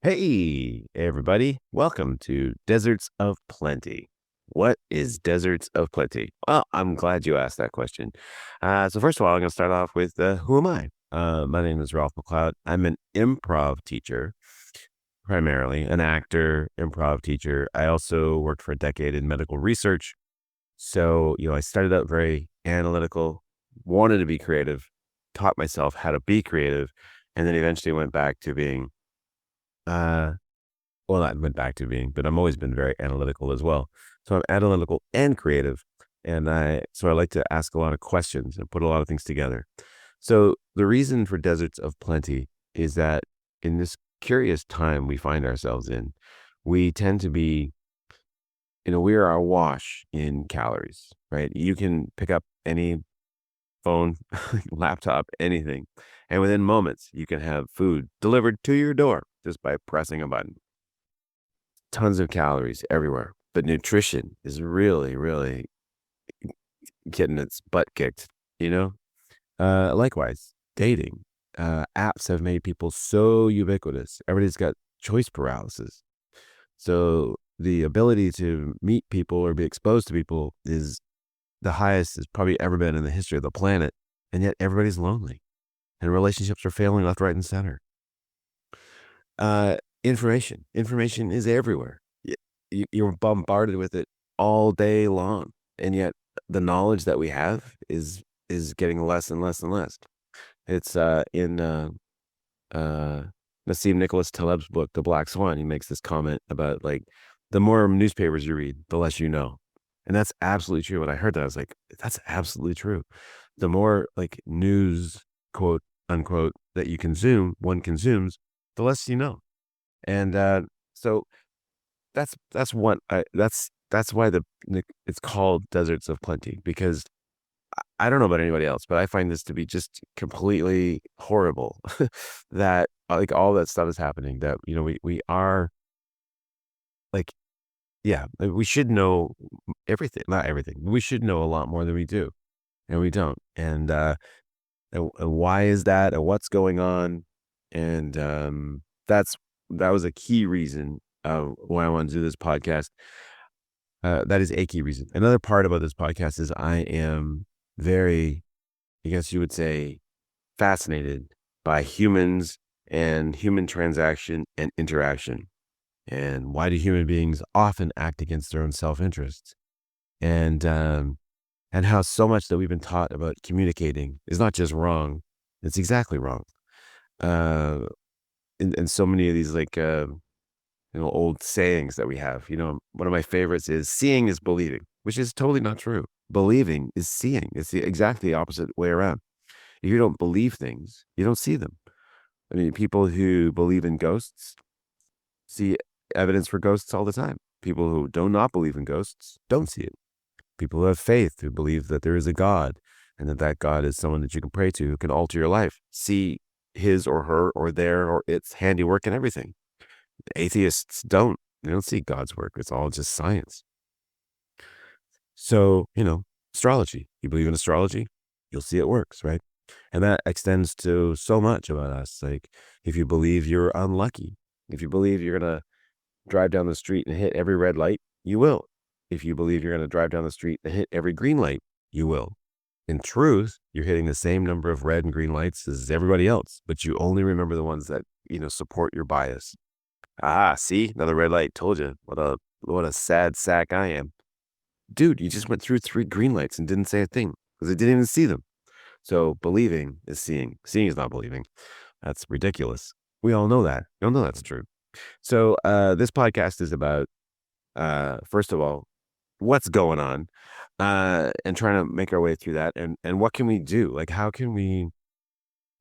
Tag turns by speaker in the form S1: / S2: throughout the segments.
S1: Hey, everybody. Welcome to Deserts of Plenty. What is Deserts of Plenty? Well, I'm glad you asked that question. So first of all, I'm going to start off with who am I? My name is Ralph McLeod. I'm an improv teacher, primarily an actor, improv teacher. I also worked for a decade in medical research. So, I started out very analytical, wanted to be creative, taught myself how to be creative, and then eventually went back to being uh, well, I went back to being, but I've always been very analytical as well. So I'm analytical and creative. And I like to ask a lot of questions and put a lot of things together. So the reason for Deserts of Plenty is that in this curious time we find ourselves in, we tend to be, we are awash in calories, right? You can pick up any phone, laptop, anything. And within moments, you can have food delivered to your door just by pressing a button. Tons of calories everywhere, but nutrition is really, really getting its butt kicked, you know? Likewise, dating. Apps have made people so ubiquitous. Everybody's got choice paralysis. So the ability to meet people or be exposed to people is the highest it's probably ever been in the history of the planet. And yet everybody's lonely and relationships are failing left, right, and center. Information is everywhere. You're bombarded with it all day long, and yet the knowledge that we have is getting less and less and less. It's in uh, Nassim Nicholas Taleb's book, The Black Swan. He makes this comment about like the more newspapers you read, the less you know, and that's absolutely true. When I heard that, I was like, that's absolutely true. The more like news, quote unquote, that one consumes, the less you know. And so that's why it's called Deserts of Plenty, because I don't know about anybody else, but I find this to be just completely horrible that like all that stuff is happening, that we are like, yeah, like, we should know everything, not everything. We should know a lot more than we do, and we don't. And why is that, and what's going on? And that's that was a key reason why I wanted to do this podcast. That is a key reason. Another part about this podcast is I am very, I guess you would say, fascinated by humans and human transaction and interaction. And why do human beings often act against their own self-interest? And and how so much that we've been taught about communicating is not just wrong; it's exactly wrong. Uh, and so many of these like old sayings that we have. One of my favorites is seeing is believing, which is totally not true. Believing is seeing. It's the exactly opposite way around. If you don't believe things, you don't see them. I mean, people who believe in ghosts see evidence for ghosts all the time. People who do not believe in ghosts don't see it. People who have faith, who believe that there is a God and that God is someone that you can pray to, who can alter your life, see his or her or their or its handiwork and everything. Atheists don't. They don't see God's work. It's all just science. So, astrology. You believe in astrology, you'll see it works, right? And that extends to so much about us. Like, if you believe you're unlucky, if you believe you're going to drive down the street and hit every red light, you will. If you believe you're going to drive down the street and hit every green light, you will. In truth, you're hitting the same number of red and green lights as everybody else, but you only remember the ones that, support your bias. Ah, see, another red light. Told you. What a sad sack I am. Dude, you just went through 3 green lights and didn't say a thing because I didn't even see them. So believing is seeing. Seeing is not believing. That's ridiculous. We all know that. We all know that's true. So this podcast is about first of all, what's going on, and trying to make our way through that, and what can we do? Like, how can we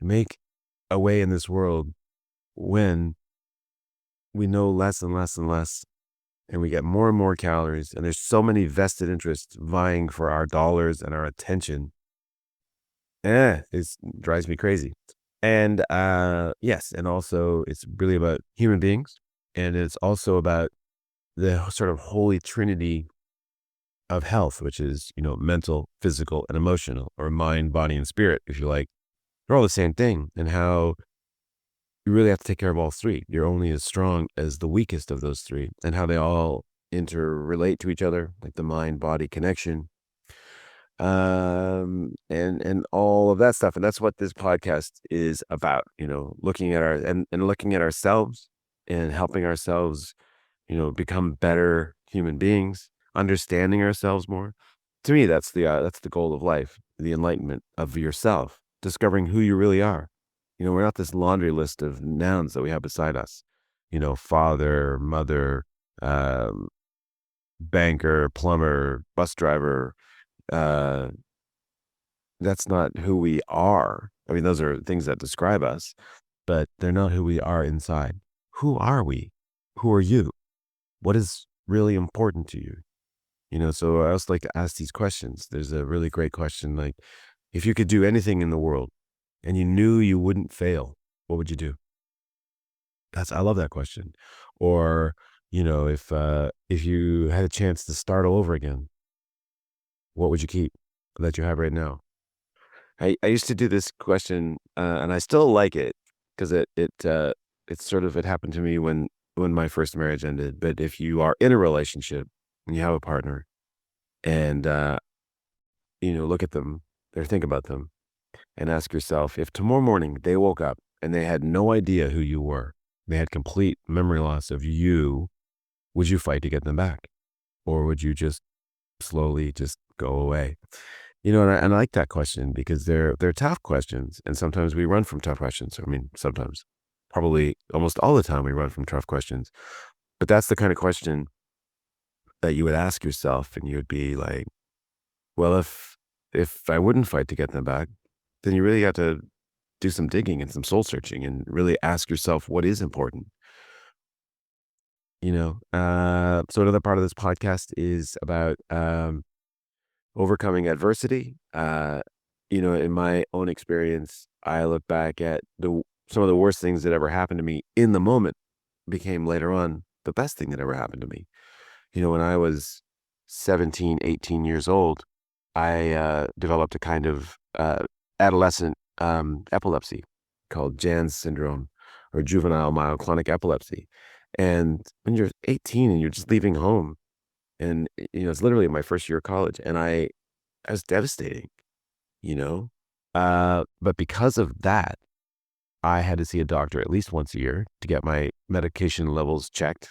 S1: make a way in this world when we know less and less and less, and we get more and more calories, and there's so many vested interests vying for our dollars and our attention. It drives me crazy. And yes, and also it's really about human beings, and it's also about the sort of holy trinity of health, which is, mental, physical, and emotional, or mind, body, and spirit, if you like. They're all the same thing, and how you really have to take care of all three. You're only as strong as the weakest of those three, and how they all interrelate to each other, like the mind body connection, and all of that stuff. And that's what this podcast is about, looking at and looking at ourselves and helping ourselves, become better human beings, understanding ourselves more. To me, that's the goal of life, the enlightenment of yourself, discovering who you really are. We're not this laundry list of nouns that we have beside us. Father, mother, um, banker, plumber, bus driver. Uh, that's not who we are. I mean, those are things that describe us, but they're not who we are inside. Who are we? Who are you? What is really important to you? So I also like to ask these questions. There's a really great question like, if you could do anything in the world and you knew you wouldn't fail, what would you do? I love that question. Or, if you had a chance to start all over again, what would you keep that you have right now? I used to do this question, and I still like it because it happened to me when my first marriage ended. But if you are in a relationship and you have a partner, and look at them or think about them, and ask yourself, if tomorrow morning they woke up and they had no idea who you were, they had complete memory loss of you, would you fight to get them back, or would you just slowly just go away? And I like that question because they're tough questions, and sometimes we run from tough questions. I mean, sometimes, probably almost all the time, we run from tough questions. But that's the kind of question that you would ask yourself, and you would be like, well, if I wouldn't fight to get them back, then you really have to do some digging and some soul searching, and really ask yourself what is important. So another part of this podcast is about overcoming adversity. In my own experience, I look back at some of the worst things that ever happened to me in the moment became later on the best thing that ever happened to me. When I was 17, 18 years old, I developed a kind of adolescent epilepsy called Jan's syndrome, or juvenile myoclonic epilepsy. And when you're 18 and you're just leaving home, and it's literally my first year of college, and I was devastating, you know. But because of that, I had to see a doctor at least once a year to get my medication levels checked,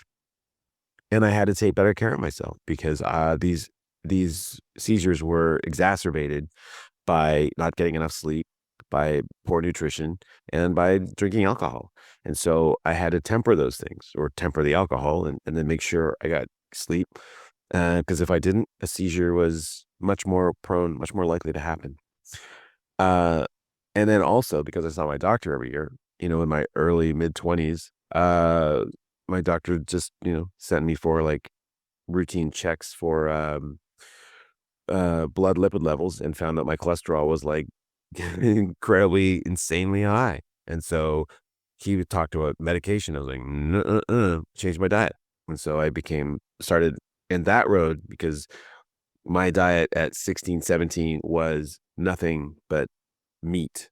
S1: and I had to take better care of myself because these seizures were exacerbated by not getting enough sleep, by poor nutrition, and by drinking alcohol. And so I had to temper those things, or temper the alcohol, and then make sure I got sleep. Because if I didn't, a seizure was much more prone, much more likely to happen. Uh, and then also because I saw my doctor every year, in my early mid 20s, my doctor just, sent me for like routine checks for blood lipid levels, and found that my cholesterol was like incredibly, insanely high. And so he talked about medication. I was like, change my diet. And so I started in that road because my diet at 16, 17 was nothing but meat.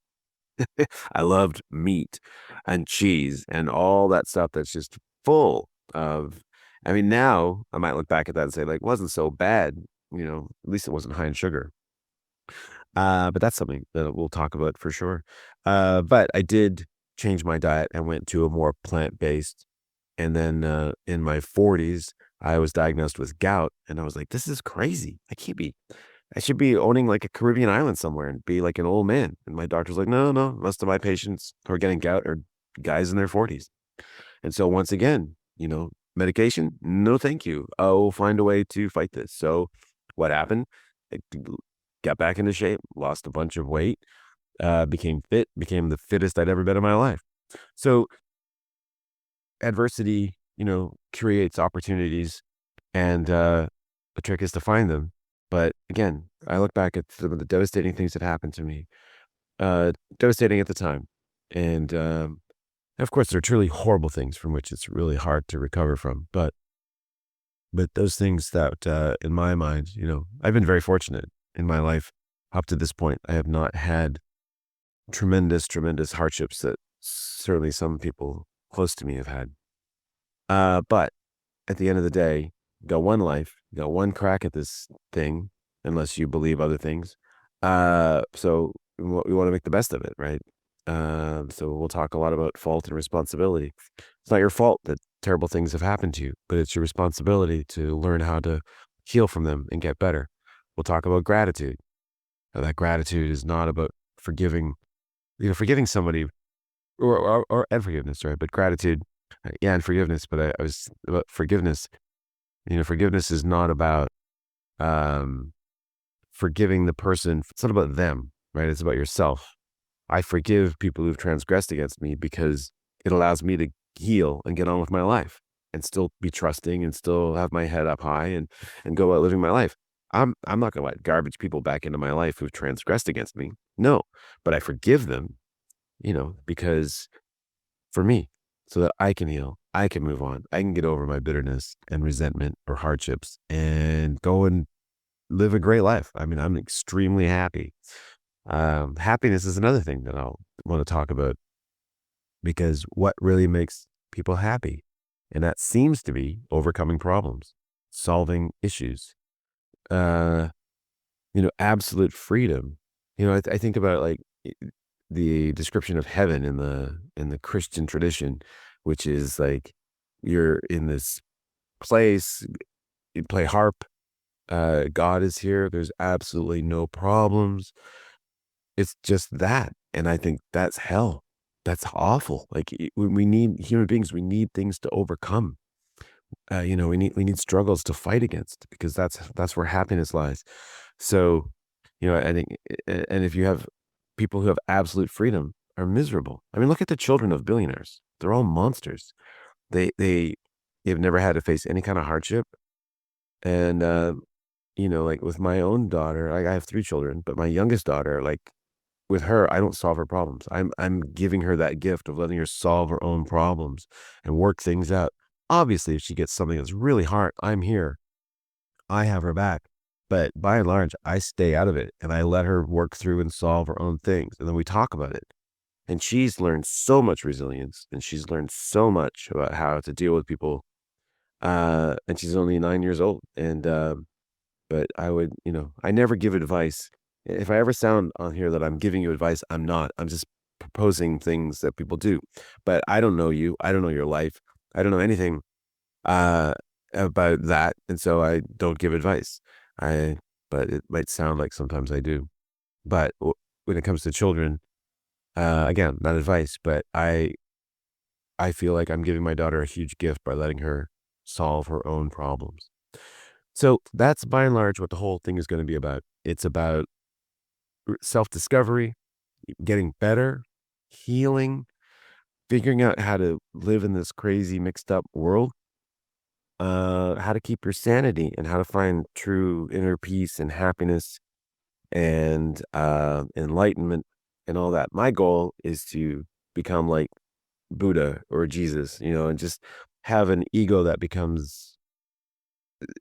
S1: I loved meat and cheese and all that stuff that's just full of, I mean, now I might look back at that and say, like, it wasn't so bad, at least it wasn't high in sugar. But that's something that we'll talk about for sure. But I did change my diet and went to a more plant-based. And then in my 40s, I was diagnosed with gout, and I was like, this is crazy. I should be owning like a Caribbean island somewhere and be like an old man. And my doctor's like, no, no, most of my patients who are getting gout are guys in their 40s. And so once again, medication, no, thank you. I'll find a way to fight this. So what happened? I got back into shape, lost a bunch of weight, became fit, became the fittest I'd ever been in my life. So adversity, creates opportunities, and the trick is to find them. But again, I look back at some of the devastating things that happened to me, devastating at the time. And of course, there are truly horrible things from which it's really hard to recover from. But those things that, in my mind, I've been very fortunate in my life up to this point. I have not had tremendous, tremendous hardships that certainly some people close to me have had. But at the end of the day, you got one life, you got one crack at this thing, unless you believe other things. So we want to make the best of it, right? So we'll talk a lot about fault and responsibility. It's not your fault that terrible things have happened to you, but it's your responsibility to learn how to heal from them and get better. We'll talk about gratitude. Now, that gratitude is not about forgiving, forgiving somebody or and forgiveness, right? But gratitude, yeah, and forgiveness. But I was about forgiveness. Forgiveness is not about um, forgiving the person. It's not about them, right? It's about yourself. I forgive people who've transgressed against me because it allows me to heal and get on with my life and still be trusting and still have my head up high and go out living my life. I'm not gonna let garbage people back into my life who've transgressed against me. No, but I forgive them, because for me, so that I can heal, I can move on, I can get over my bitterness and resentment or hardships and go and live a great life. I mean, I'm extremely happy. Happiness is another thing that I'll want to talk about because what really makes people happy, and that seems to be overcoming problems, solving issues, uh, absolute freedom. I think about like the description of heaven in the Christian tradition, which is like you're in this place, you play harp, God is here, there's absolutely no problems. It's just that, and I think that's hell. That's awful. Like, we need human beings, we need things to overcome. We need struggles to fight against because that's where happiness lies. So, I think and if you have people who have absolute freedom are miserable. I mean, look at the children of billionaires. They're all monsters. They've never had to face any kind of hardship, and, like, with my own daughter, I have 3 children, but my youngest daughter, like, with her, I don't solve her problems. I'm giving her that gift of letting her solve her own problems and work things out. Obviously, if she gets something that's really hard, I'm here. I have her back. But by and large, I stay out of it and I let her work through and solve her own things. And then we talk about it. And she's learned so much resilience and she's learned so much about how to deal with people. And she's only 9 years old. But I never give advice. If I ever sound on here that I'm giving you advice, I'm not. I'm just proposing things that people do. But I don't know you. I don't know your life. I don't know anything uh, about that, and so I don't give advice. I, but it might sound like sometimes I do. But when it comes to children, again, not advice, but I feel like I'm giving my daughter a huge gift by letting her solve her own problems. So that's by and large what the whole thing is going to be about. It's about self discovery, getting better, healing, figuring out how to live in this crazy mixed up world, how to keep your sanity and how to find true inner peace and happiness and enlightenment and all that. My goal is to become like Buddha or Jesus, and just have an ego that becomes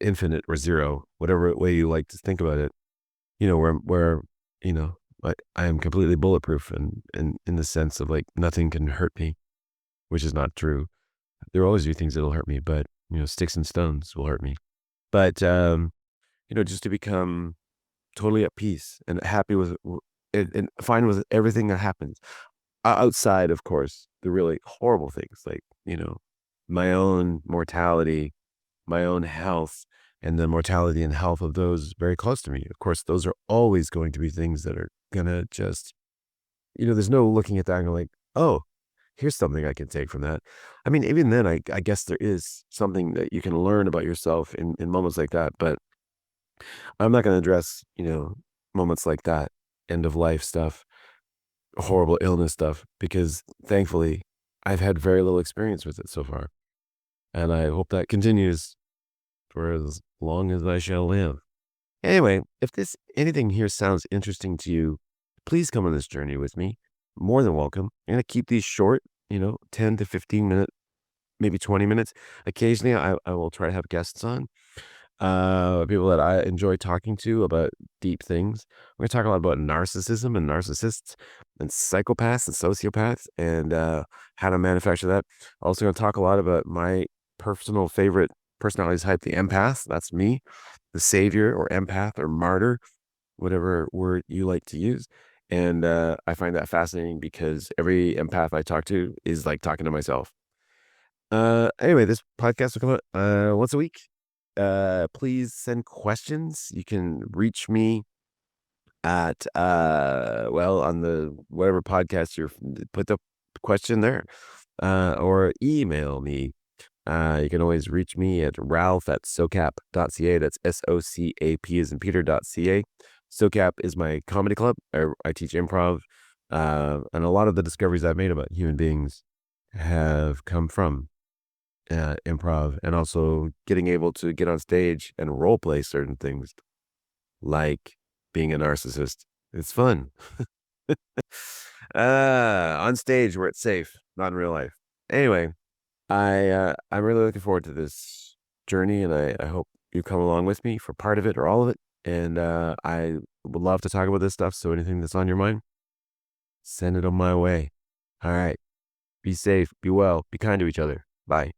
S1: infinite or zero, whatever way you like to think about it. Where you know I am completely bulletproof and in the sense of like nothing can hurt me, which is not true. There will always be things that'll hurt me, but sticks and stones will hurt me. But just to become totally at peace and happy with and fine with everything that happens outside, of course, the really horrible things like my own mortality, my own health, and the mortality and health of those very close to me. Of course, those are always going to be things that are gonna just, there's no looking at that and going like, oh, here's something I can take from that. I mean, even then, I guess there is something that you can learn about yourself in moments like that. But I'm not going to address, moments like that, end of life stuff, horrible illness stuff, because thankfully I've had very little experience with it so far. And I hope that continues for as long as I shall live. Anyway, if anything here sounds interesting to you, please come on this journey with me. More than welcome. I'm going to keep these short, 10 to 15 minutes, maybe 20 minutes. Occasionally, I will try to have guests on. people that I enjoy talking to about deep things. We're gonna talk a lot about narcissism and narcissists and psychopaths and sociopaths and how to manufacture that. Also gonna talk a lot about my personal favorite personality type, the empath. That's me, the savior or empath or martyr, whatever word you like to use. And I find that fascinating because every empath I talk to is like talking to myself. Anyway, this podcast will come out once a week. Please send questions. You can reach me at well, on the whatever podcast you're put the question there. Or email me. You can always reach me at ralph@socap.ca. That's SOCAP as in Peter.ca. SOCAP is my comedy club. I teach improv. And a lot of the discoveries I've made about human beings have come from improv, and also getting able to get on stage and role play certain things like being a narcissist. It's fun. On stage where it's safe, not in real life. Anyway, I'm really looking forward to this journey, and I hope you come along with me for part of it or all of it. And I would love to talk about this stuff. So anything that's on your mind, send it on my way. All right. Be safe, be well, be kind to each other. Bye.